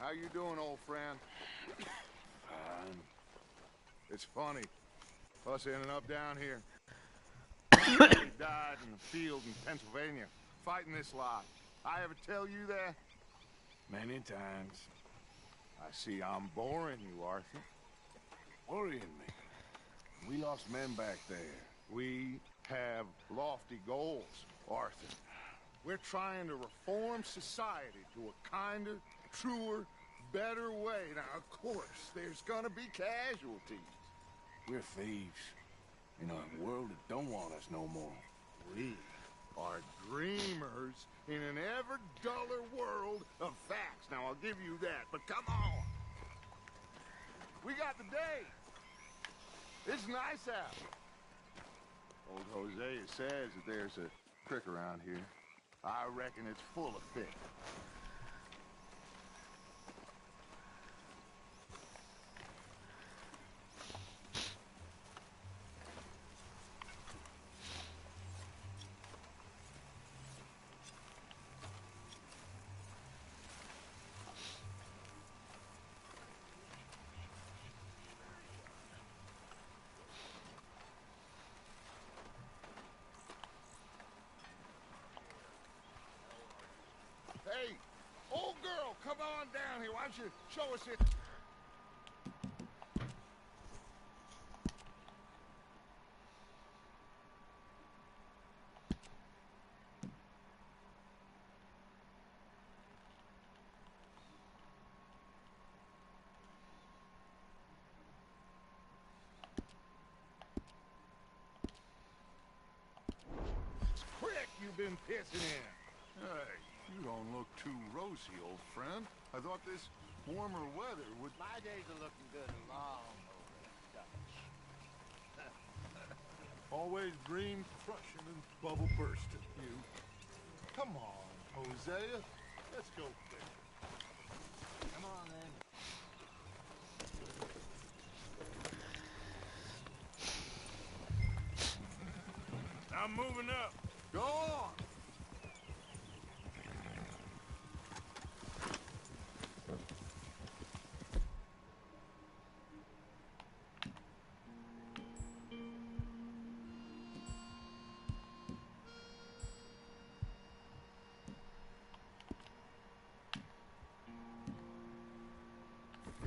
How you doing, old friend? Fine. It's funny. Us ending up down here. We died in the field in Pennsylvania, fighting this lot. I ever tell you that? Many times. I see I'm boring you, Arthur. Worrying me. We lost men back there. We have lofty goals, Arthur. We're trying to reform society to a kinder, truer, better way. Now, of course, there's gonna be casualties. We're thieves. In a world that don't want us no more. We are dreamers in an ever duller world of facts. Now, I'll give you that, but come on. We got the day. It's nice out. Old Hosea says that there's a creek around here. I reckon it's full of fish. Hey, old girl, come on down here. Why don't you show us it? It's quick you've been pissing in. Hey, you don't look too rosy, old friend. I thought this warmer weather would... My days are looking good long over the Always dream crushing and bubble bursting, you. Come on, Hosea. Let's go fishing. Come on, then. I'm moving up. Go on.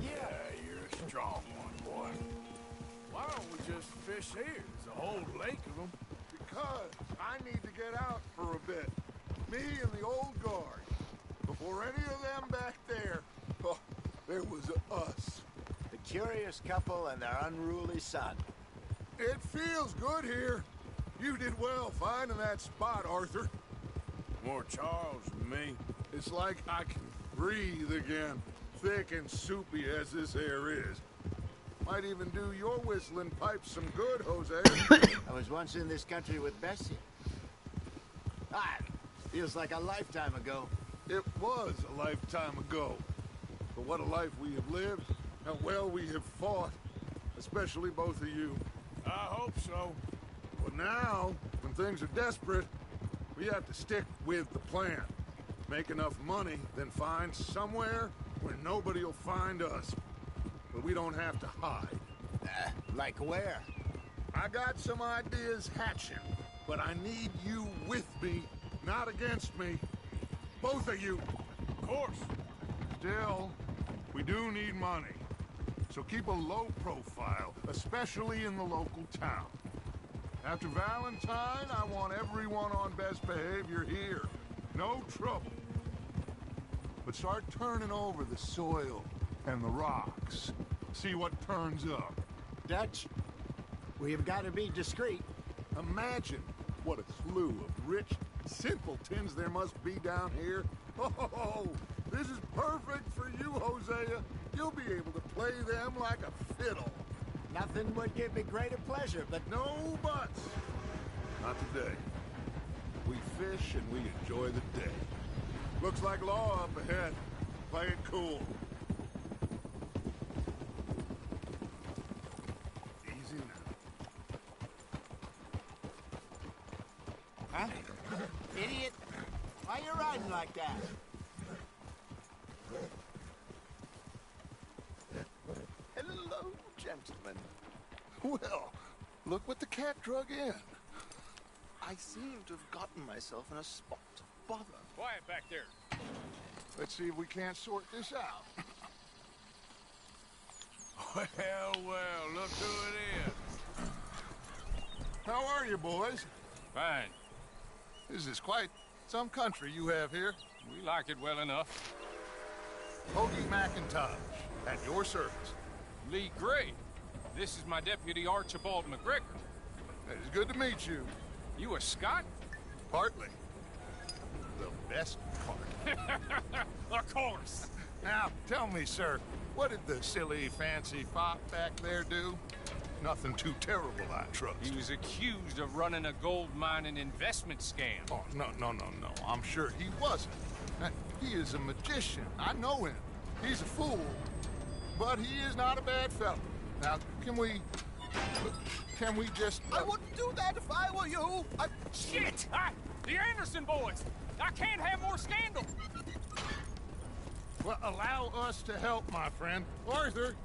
Yeah, you're a strong one, boy. Why don't we just fish here? There's a whole lake of them. Because I need to get out for a bit. Me and the old guard. Before any of them back there, oh, there was us. The curious couple and their unruly son. It feels good here. You did well finding that spot, Arthur. More Charles than me. It's like I can breathe again, thick and soupy as this air is. Might even do your whistling pipes some good, Jose. I was once in this country with Bessie. Ah, feels like a lifetime ago. It was a lifetime ago. But what a life we have lived, how well we have fought, especially both of you. I hope so. But now, when things are desperate, we have to stick with the plan. Make enough money, then find somewhere where nobody will find us. But we don't have to hide. Like where? I got some ideas hatching, but I need you with me, not against me. Both of you. Of course. Still, we do need money. So keep a low profile, especially in the local town. After Valentine, I want everyone on best behavior here. No trouble. But start turning over the soil and the rocks. See what turns up. Dutch, we've got to be discreet. Imagine what a slew of rich simpletons there must be down here. Oh, this is perfect for you, Hosea. You'll be able to play them like a fiddle. Nothing would give me greater pleasure, but No buts. Not today. We fish and we enjoy the day. Looks like law up ahead. Play it cool. Easy now. Huh? Idiot! Why you riding like that? gentlemen. Well, look what the cat drug in. I seem to have gotten myself in a spot of bother. Quiet back there. Let's see if we can't sort this out. Well, look who it is. How are you, boys? Fine. This is quite some country you have here. We like it well enough. Hoagie McIntosh, at your service. Lee Gray. This is my deputy Archibald McGregor. It's good to meet you. You a Scot? Partly. The best part. Of course. Now, tell me, sir, what did the silly, fancy fop back there do? Nothing too terrible, I trust. He was accused of running a gold mining investment scam. Oh, no. I'm sure he wasn't. He is a magician. I know him. He's a fool. But he is not a bad fellow. Now, can we just... I wouldn't do that if I were you. Shit! The Anderson boys! I can't have more scandal! Well, allow us to help, my friend. Arthur,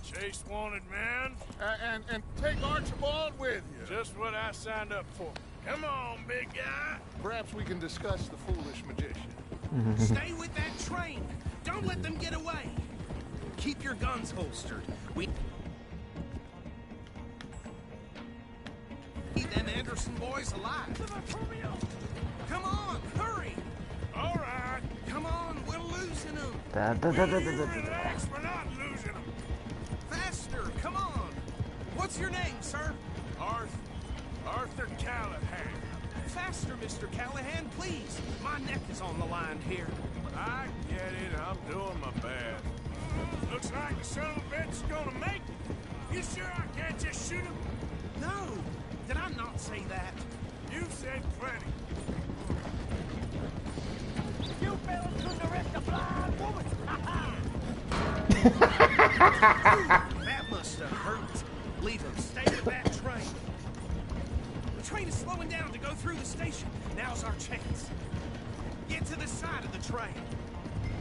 Chase wanted man. and take Archibald with you. Just what I signed up for. Come on, big guy. Perhaps we can discuss the foolish magician. Stay with that train. Don't let them get away. Keep your guns holstered. We need them Anderson boys alive. Come on, hurry. All right. Come on, we're losing them. Relax, we're not losing them. Faster, come on. What's your name, sir? Arthur Callahan. Faster, Mr. Callahan, please. My neck is on the line here. I get it. I'm doing my best. Looks like the son of a bitch is gonna make it. You sure I can't just shoot him? No, did I not say that? You said plenty. You fellas couldn't arrest a blind woman! That must have hurt. Leave him. Stay with that train. The train is slowing down to go through the station. Now's our chance. Get to the side of the train.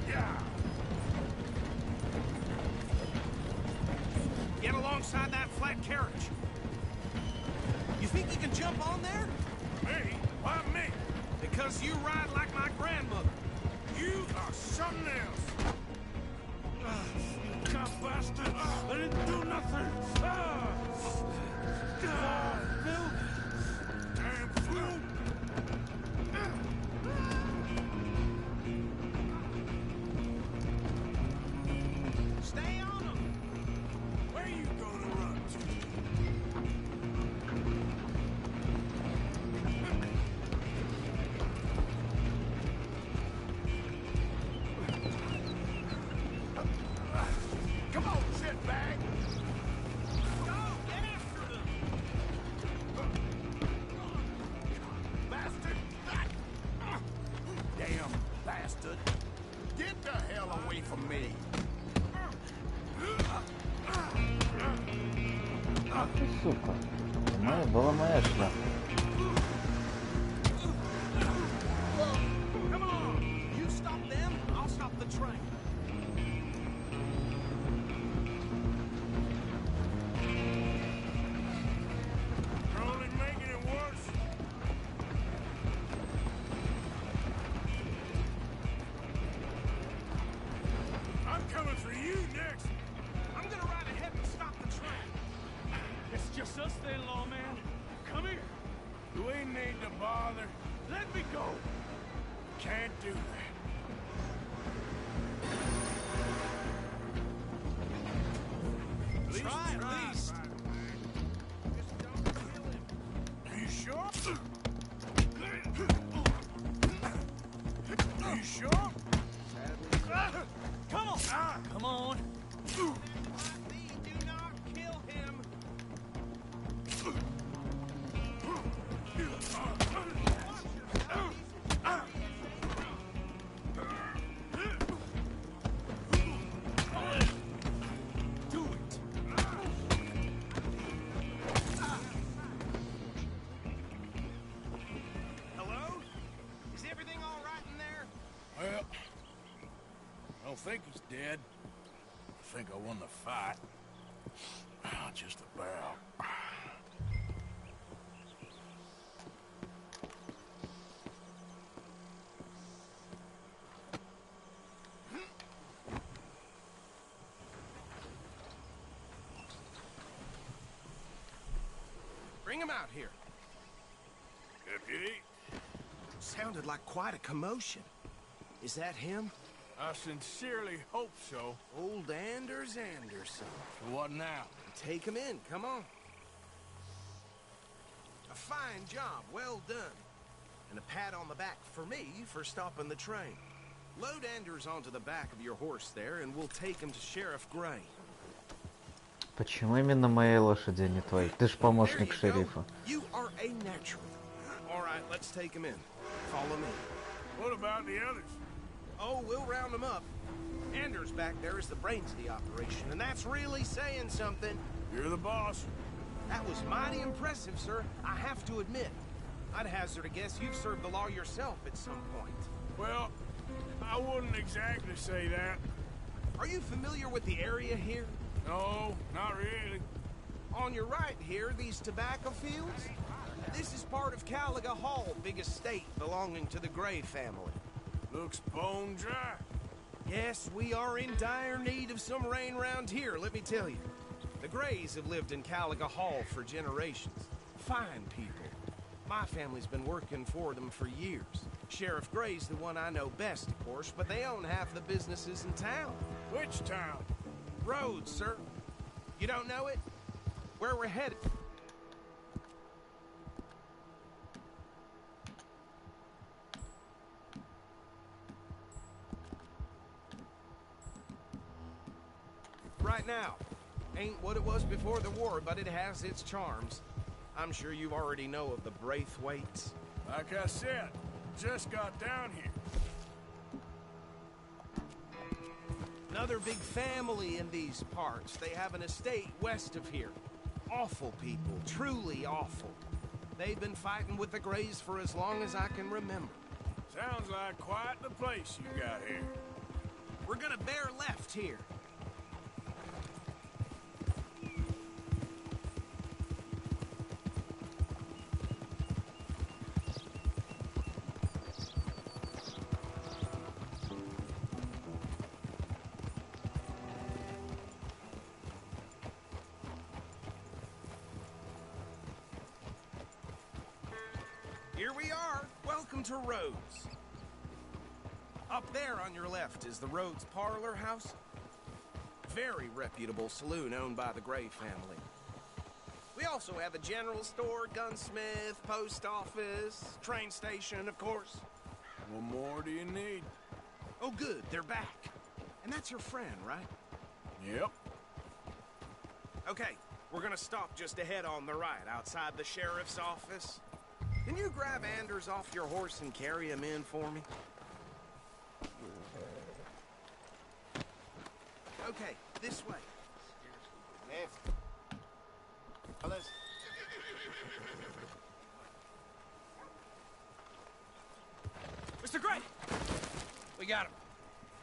Yeah. Get alongside that flat carriage. You think you can jump on there? Me? Why me? Because you ride like my grandmother. You are something else. You cop bastard. I didn't do nothing. Bill. Damn fool. Stay on them. Where you gonna run to? Come on, shitbag! Go, get after them. Bastard! Damn bastard. Get the hell away from me. Ты сука. Была моя шляпа. Come on. You stop them, I'll stop the train. You're only making it worse. I'm coming for you next. I'm gonna ride ahead and stop the train. It's just us then, lawman. Come here. You ain't need to bother. Let me go. Can't do that. Try at least. Just don't kill him. Are you sure? Are you sure? Come on. Come on. Do not kill him. Do it. Hello? Is everything all right in there? Well, I don't think he's dead. I think I won the fight. Just about. Bring him out here. Deputy, Sounded like quite a commotion. Is that him? I sincerely hope so. Old Anders Anderson. What now? Take him in, come on. A fine job, well done. And a pat on the back for me for stopping the train. Load Anders onto the back of your horse there, and we'll take him to Sheriff Gray. Почему именно моей лошади, а не твоей? Ты ж помощник There you go. шерифа. You are a natural. All right, let's take him in. Follow me. What about the others? Oh, we'll round them up. Anders back there is the brains of the operation, and that's really saying something. You're the boss. That was mighty impressive, sir. I have to admit. I'd hazard a guess you've served the law yourself at some point. Well, I wouldn't exactly say that. Are you familiar with the area here? No, not really. On your right here, these tobacco fields? This is part of Caliga Hall, big estate belonging to the Gray family. Looks bone dry. Yes, we are in dire need of some rain round here, let me tell you. The Grays have lived in Caliga Hall for generations. Fine people. My family's been working for them for years. Sheriff Gray's the one I know best, of course, but they own half the businesses in town. Which town? Rhodes, sir. You don't know it? Where we're headed. Right now. Ain't what it was before the war, but it has its charms. I'm sure you already know of the Braithwaites. Like I said, just got down here. Another big family in these parts. They have an estate west of here. Awful people, truly awful. They've been fighting with the Grays for as long as I can remember. Sounds like quite the place you got here. We're gonna bear left here. Here we are. Welcome to Rhodes. Up there on your left is the Rhodes Parlor House. Very reputable saloon owned by the Gray family. We also have a general store, gunsmith, post office, train station, of course. What more do you need? Oh, good. They're back. And that's your friend, right? Yep. Okay, we're gonna stop just ahead on the right, outside the sheriff's office. Can you grab Anders off your horse and carry him in for me? Okay, this way. Left. Fellas. Mr. Gray! We got him.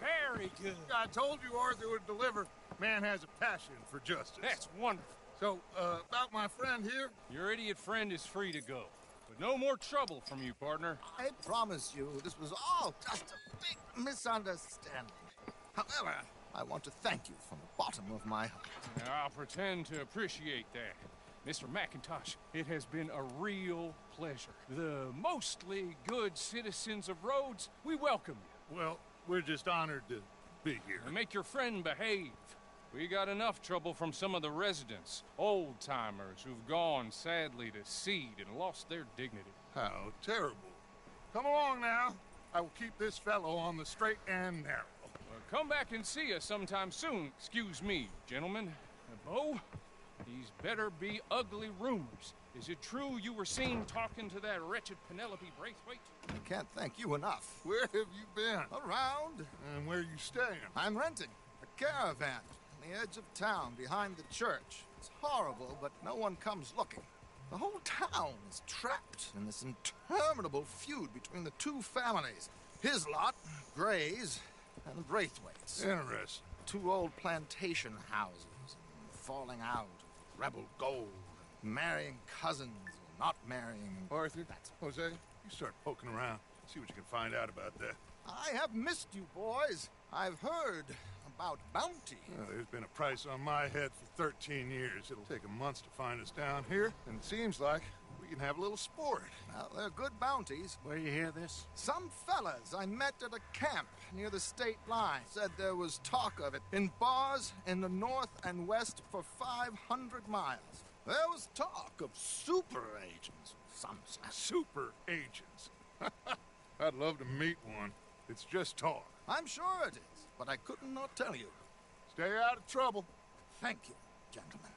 Very good. I told you Arthur would deliver. Man has a passion for justice. That's wonderful. So, about my friend here? Your idiot friend is free to go. But no more trouble from you, partner. I promise you, this was all just a big misunderstanding. However, I want to thank you from the bottom of my heart. Now, I'll pretend to appreciate that. Mr. McIntosh, it has been a real pleasure. The mostly good citizens of Rhodes, we welcome you. Well, we're just honored to be here. And make your friend behave. We got enough trouble from some of the residents, old-timers who've gone, sadly, to seed and lost their dignity. How terrible. Come along now. I will keep this fellow on the straight and narrow. Well, come back and see us sometime soon. Excuse me, gentlemen. Bo, these better be ugly rumors. Is it true you were seen talking to that wretched Penelope Braithwaite? I can't thank you enough. Where have you been? Around. And where are you staying? I'm renting a caravan on the edge of town behind the church. It's horrible, but no one comes looking. The whole town is trapped in this interminable feud between the two families. His lot, Gray's, and the Braithwaites. Interesting. Two old plantation houses, falling out. rebel gold, and marrying cousins, or not marrying. Arthur, that's Jose. You start poking around. See what you can find out about that. I have missed you, boys. I've heard about bounty. Well, there's been a price on my head for 13 years. It'll take a month to find us down here, and it seems like we can have a little sport. Well, they're good bounties. Where you hear this? Some fellas I met at a camp near the state line said there was talk of it in bars in the north and west for 500 miles. There was talk of super agents, some such. Super agents. I'd love to meet one. It's just talk. I'm sure it is, but I could not tell you. Stay out of trouble. Thank you, gentlemen.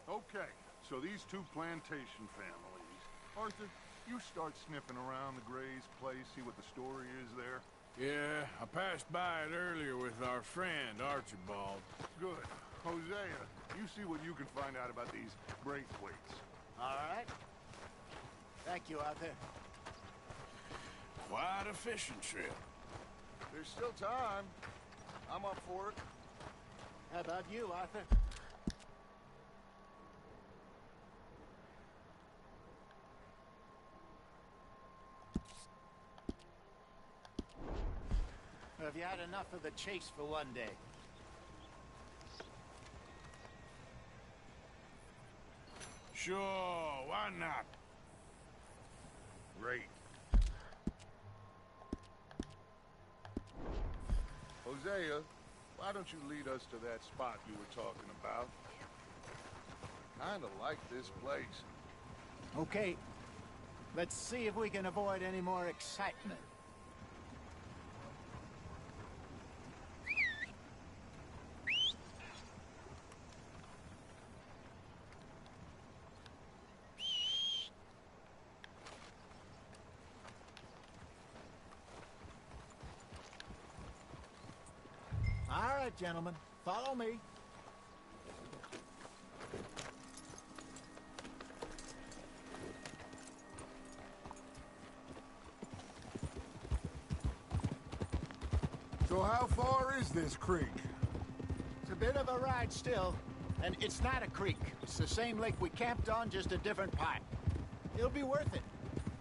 Okay, so these two plantation families. Arthur, you start sniffing around the Gray's place, see what the story is there. Yeah, I passed by it earlier with our friend, Archibald. Good. Hosea, you see what you can find out about these Braithwaites. All right. Thank you, Arthur. Quite a fishing trip. There's still time. I'm up for it. How about you, Arthur? Have you had enough of the chase for one day? Sure, why not? Great. Hosea, why don't you lead us to that spot you were talking about? I kinda like this place. Okay. Let's see if we can avoid any more excitement. All right, gentlemen, follow me. So how far is this creek? It's a bit of a ride still, and it's not a creek. It's the same lake we camped on, just a different part. It'll be worth it.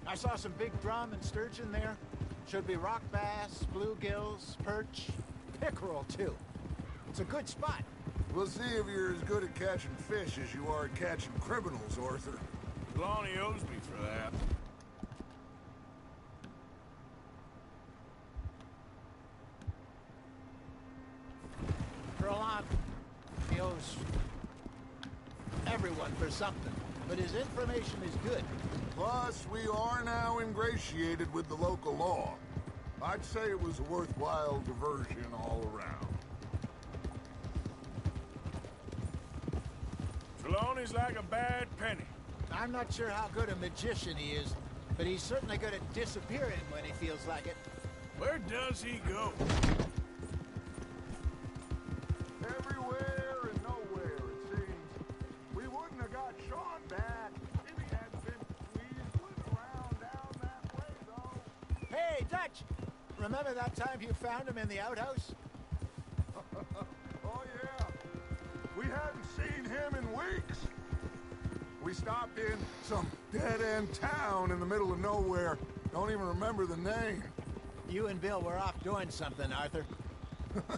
I saw some big drum and sturgeon there. Should be rock bass, bluegills, perch, pickerel too. It's a good spot. We'll see if you're as good at catching fish as you are at catching criminals, Arthur. Lonnie owes me for that. Trelawney, he owes everyone for something, but his information is good. Plus, we are now ingratiated with the local law. I'd say it was a worthwhile diversion all around. Trelawney's like a bad penny. I'm not sure how good a magician he is, but he's certainly good at disappearing when he feels like it. Where does he go? Everywhere and nowhere, it seems. We wouldn't have got Sean back if he hadn't been weaseling around down that way, though. Hey, Dutch! Remember that time you found him in the outhouse? Oh, yeah. We hadn't seen him in weeks. We stopped in some dead-end town in the middle of nowhere. Don't even remember the name. You and Bill were off doing something, Arthur.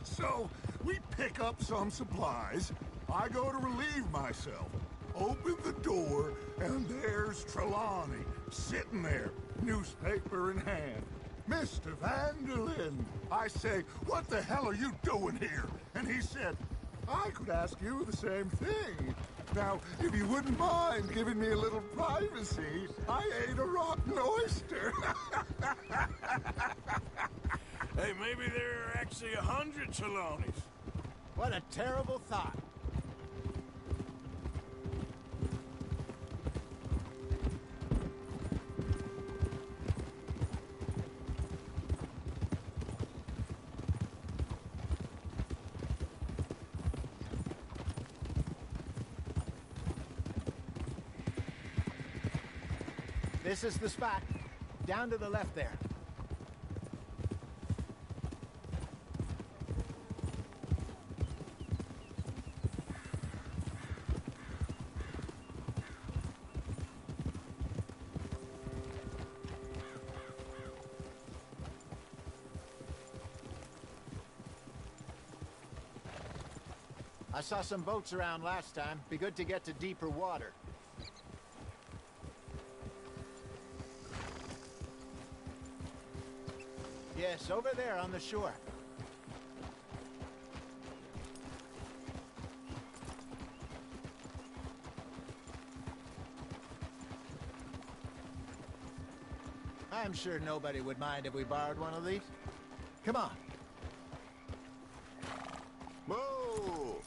So, we pick up some supplies. I go to relieve myself. Open the door, and there's Trelawney, sitting there, newspaper in hand. Mr. Vanderlyn. I say, what the hell are you doing here? And he said, I could ask you the same thing. Now, if you wouldn't mind giving me a little privacy, I ate a rotten oyster. Hey, maybe there are actually 100 Trelawneys. What a terrible thought. This is the spot. Down to the left there. I saw some boats around last time. Be good to get to deeper water. Yes, over there on the shore. I'm sure nobody would mind if we borrowed one of these. Come on. Whoa!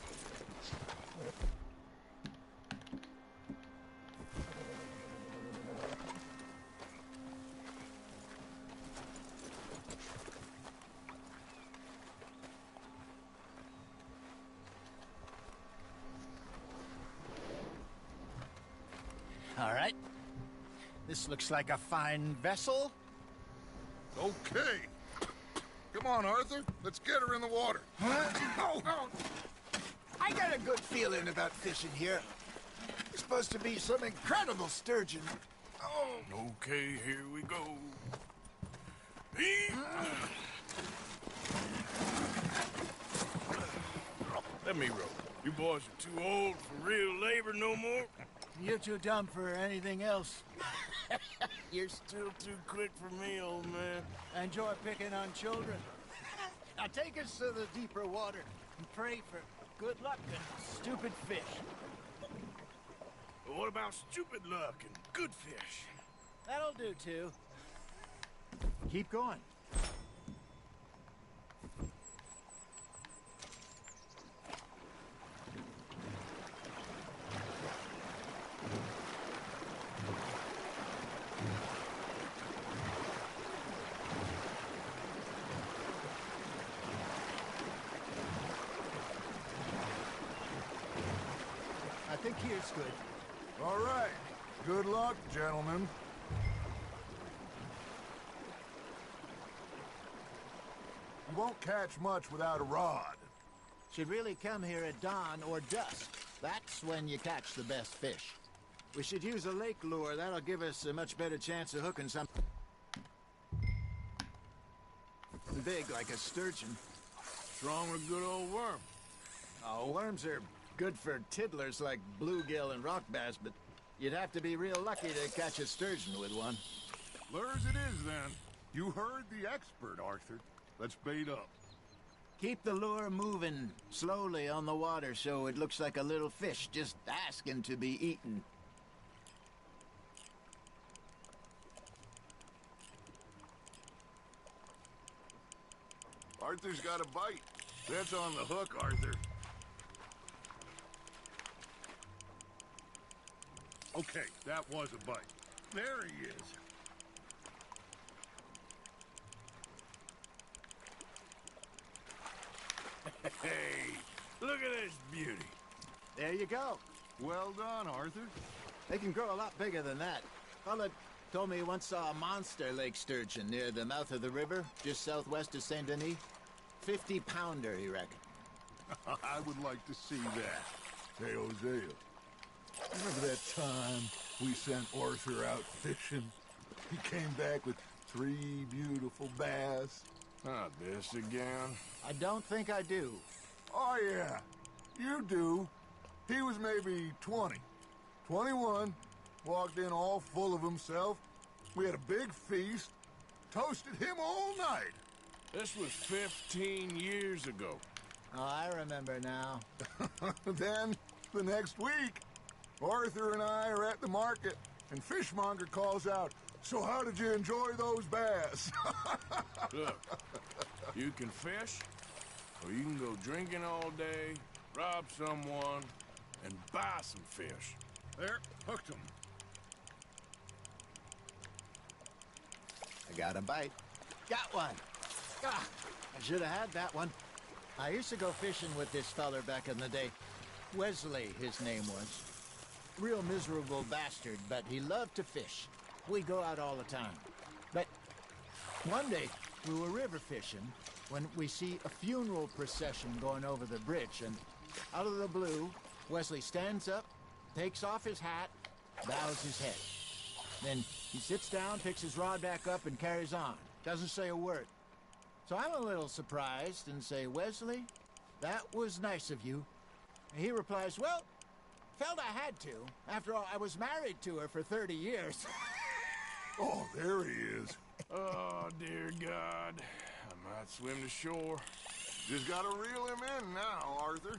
All right. This looks like a fine vessel. Okay. Come on, Arthur. Let's get her in the water. Oh. I got a good feeling about fishing here. It's supposed to be some incredible sturgeon. Oh. Okay, here we go. Let me row. You boys are too old for real labor no more. You're too dumb for anything else. You're still too quick for me, old man. Enjoy picking on children. Now take us to the deeper water and pray for good luck and stupid fish. But what about stupid luck and good fish? That'll do, too. Keep going. I think here's good. All right. Good luck, gentlemen. You won't catch much without a rod. Should really come here at dawn or dusk. That's when you catch the best fish. We should use a lake lure. That'll give us a much better chance of hooking something big like a sturgeon. What's wrong with a good old worm? Oh, worms are good for tiddlers like bluegill and rock bass, but you'd have to be real lucky to catch a sturgeon with one. Lures it is, then. You heard the expert, Arthur. Let's bait up. Keep the lure moving slowly on the water so it looks like a little fish just asking to be eaten. Arthur's got a bite. That's on the hook, Arthur. Okay, that was a bite. There he is. Hey, look at this beauty. There you go. Well done, Arthur. They can grow a lot bigger than that. Fella told me he once saw a monster lake sturgeon near the mouth of the river, just southwest of Saint Denis. 50-pounder, he reckoned. I would like to see that. Hey, Hosea. Remember that time we sent Arthur out fishing? He came back with 3 beautiful bass. Not this again. I don't think I do. Oh, yeah. You do. He was maybe 20. 21. Walked in all full of himself. We had a big feast. Toasted him all night. This was 15 years ago. Oh, I remember now. Then, the next week, Arthur and I are at the market, and Fishmonger calls out, "So how did you enjoy those bass?" Look, you can fish, or you can go drinking all day, rob someone, and buy some fish. There, hooked him. I got a bite. Got one. Ah, I should have had that one. I used to go fishing with this feller back in the day. Wesley, his name was. Real miserable bastard, but he loved to fish. We go out all the time. But one day, we were river fishing when we see a funeral procession going over the bridge, and out of the blue, Wesley stands up, takes off his hat, bows his head. Then he sits down, picks his rod back up, and carries on. Doesn't say a word. So I'm a little surprised and say, "Wesley, that was nice of you, He replies, well, felt I had to. After all, I was married to her for 30 years. Oh, there he is. Oh, dear God. I might swim to shore. Just gotta reel him in now, Arthur.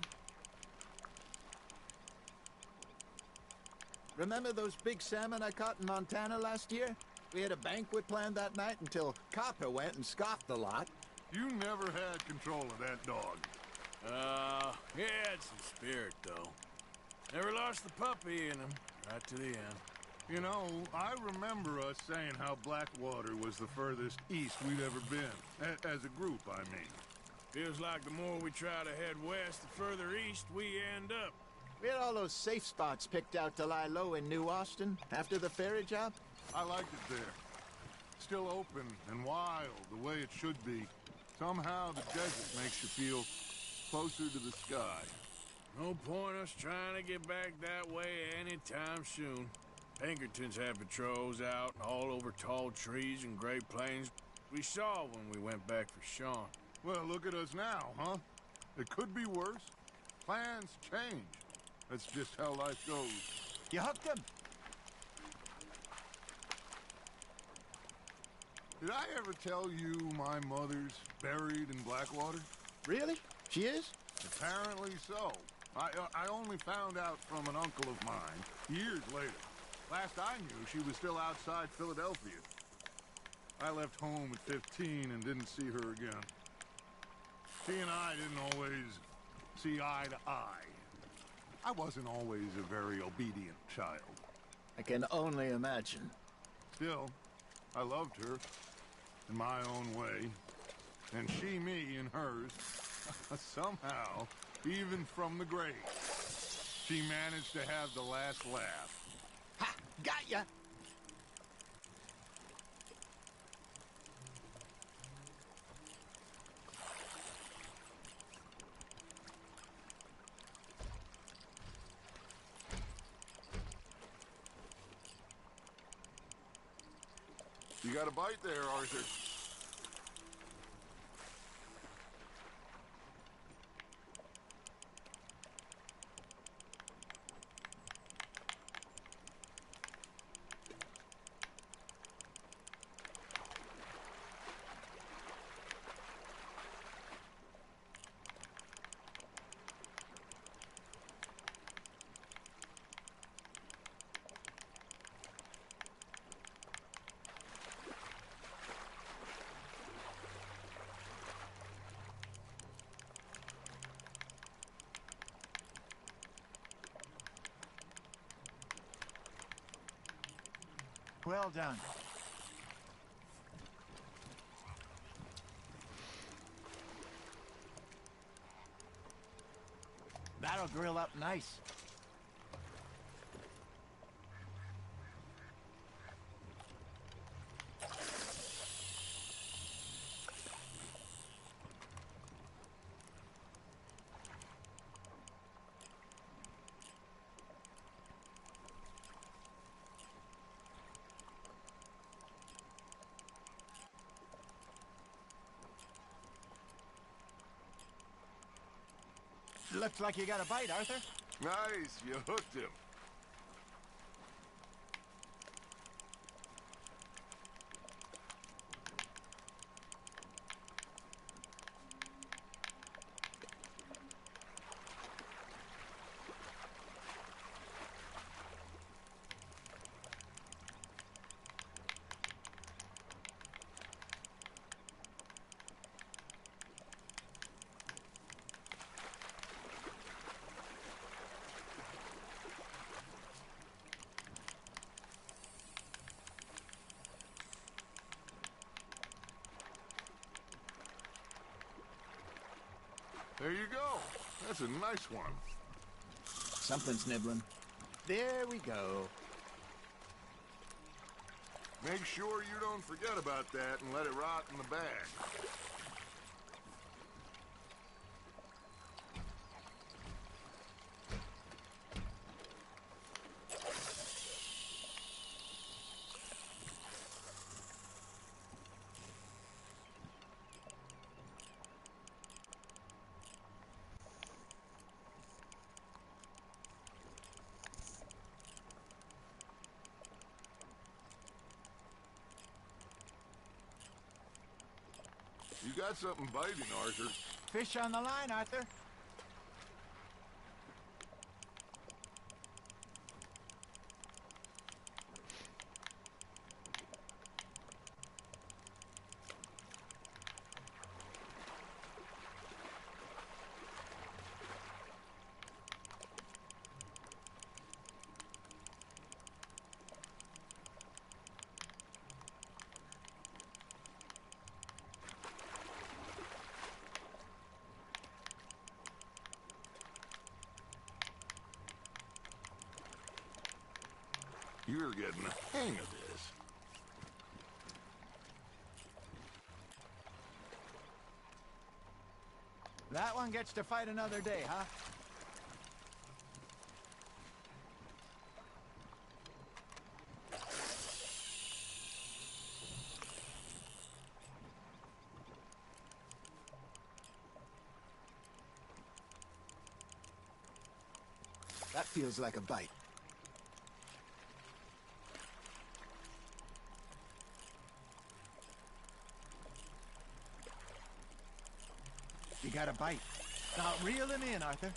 Remember those big salmon I caught in Montana last year? We had a banquet planned that night until Copper went and scoffed the lot. You never had control of that dog. He had some spirit, though. Never lost the puppy in him, right to the end. You know, I remember us saying how Blackwater was the furthest east we'd ever been. As a group, I mean. Feels like the more we try to head west, the further east we end up. We had all those safe spots picked out to lie low in New Austin after the ferry job. I liked it there. Still open and wild, the way it should be. Somehow the desert makes you feel closer to the sky. No point us trying to get back that way anytime soon. Pinkertons had patrols out all over tall trees and Great Plains. We saw when we went back for Sean. Well, look at us now, huh? It could be worse. Plans change. That's just how life goes. You hooked him? Did I ever tell you my mother's buried in Blackwater? Really? She is? Apparently so. I only found out from an uncle of mine years later. Last I knew, she was still outside Philadelphia. I left home at 15 and didn't see her again. She and I didn't always see eye to eye. I wasn't always a very obedient child. I can only imagine. Still, I loved her in my own way, and she me in hers. Somehow, even from the grave, she managed to have the last laugh. Ha! Got ya! You got a bite there, Arthur. Well done. That'll grill up nice. Looks like you got a bite, Arthur. Nice, you hooked him. There you go. That's a nice one. Something's nibbling. There we go. Make sure you don't forget about that and let it rot in the bag. got something biting, Arthur. Fish on the line, Arthur. You're getting the hang of this. That one gets to fight another day, huh? That feels like a bite. You got a bite. Now reel him in, Arthur.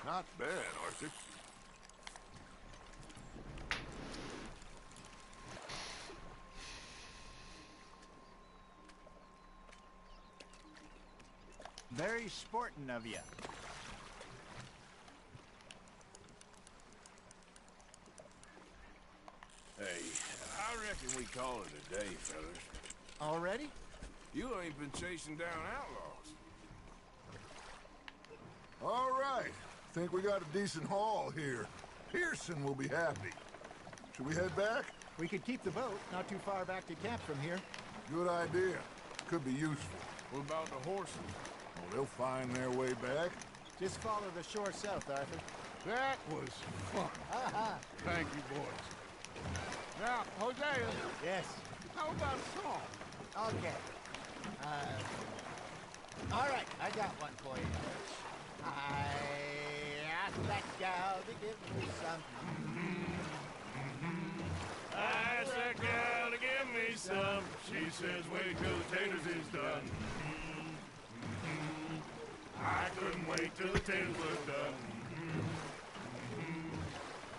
Not bad, Arthur. Very sporting of you. Hey, I reckon we call it a day, fellas. Already? You ain't been chasing down outlaws. All right. Think we got a decent haul here. Pearson will be happy. Should we head back? We could keep the boat not too far back to camp from here. Good idea. Could be useful. What about the horses? Well, they'll find their way back. Just follow the shore south, Arthur. That was fun. Thank you, boys. Now, Hosea, Yes. how about a song? Okay. All right, I got one for you. I asked that gal to give me some. I asked that gal to give me some. She says, wait till the taters is done. I couldn't wait till the taters was done.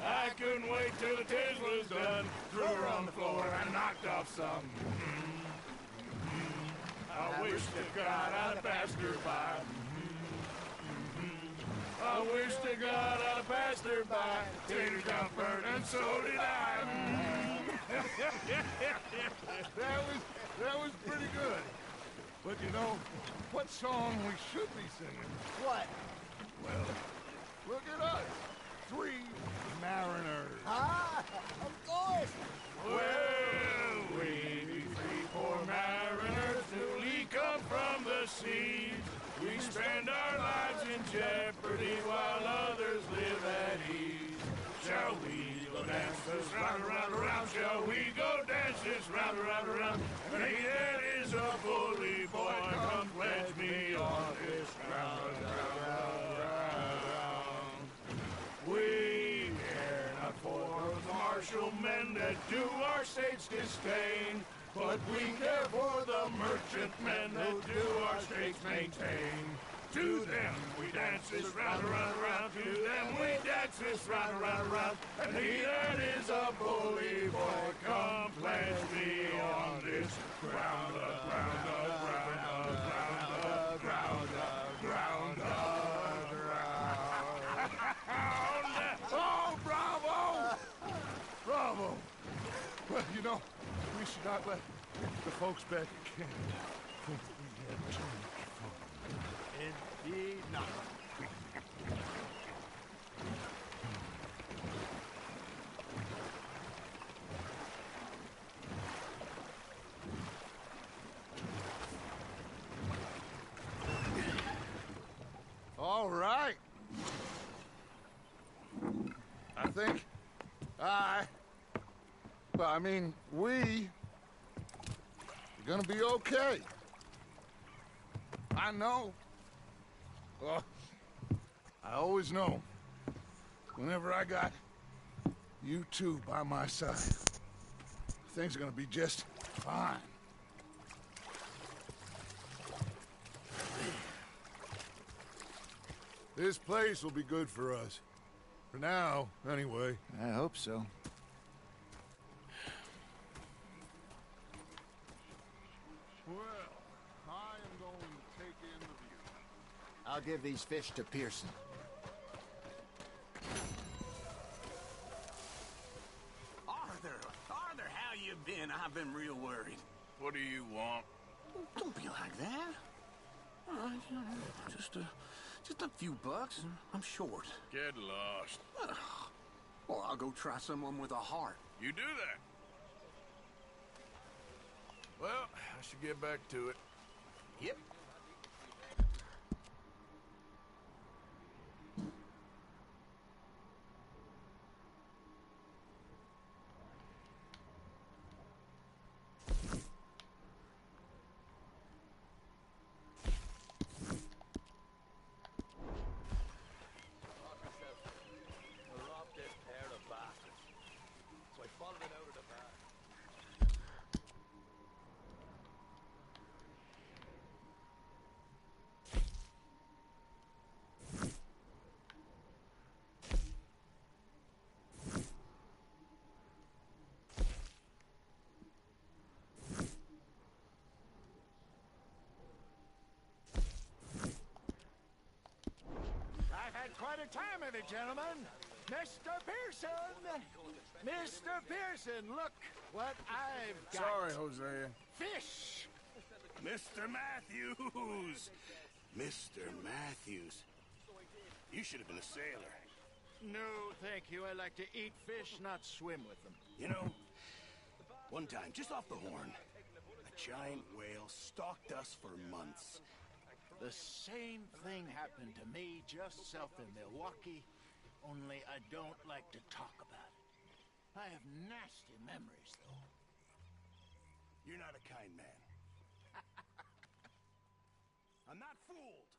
I couldn't wait till the taters was done. Threw her on the floor and knocked off some. I wish to God I'd passed her by. I wish to God I'd have passed her by. Taters got burnt and so did I. That was pretty good. But you know, what song we should be singing? What? Well, look at us. 3 mariners. Ah, of course. Well, we be 3 poor mariners newly come from the seas. We spend our lives in jeopardy while others live at ease. Shall we go dance this round, around, around? Shall we go dance this round, around, around? And he that is a bully boy, come pledge me on this ground, ground. We care not for the martial men that do our state's disdain, but we care for the merchant men that do our states maintain. To them we dance this round, around, around. To them we dance this round, around, around. And he that is a bully boy, come pledge me on this ground, ground, ground, ground, ground, ground, ground. Oh, bravo! Bravo! Well, you know, we should not let the folks back at camp think that we had too much fun. Indeed not. We All right. I think I mean, we're gonna be okay. I know. Well, I always know. Whenever I got you two by my side, things are gonna be just fine. This place will be good for us. For now, anyway. I hope so. Well, I am going to take in the view. I'll give these fish to Pearson. Arthur, how you been? I've been real worried. What do you want? Don't be like that. Just a few bucks, and I'm short. Get lost. Well, I'll go try someone with a heart. You do that. Well, I should get back to it. Yep. Quite a time of it, gentlemen. Mr. Pearson! Mr. Pearson, look what I've got. Sorry, Hosea. Fish! Mr. Matthews! Mr. Matthews. You should have been a sailor. No, thank you. I like to eat fish, not swim with them. You know, one time, just off the Horn, a giant whale stalked us for months. The same thing happened to me just south of Milwaukee, only I don't like to talk about it. I have nasty memories, though. You're not a kind man. I'm not fooled.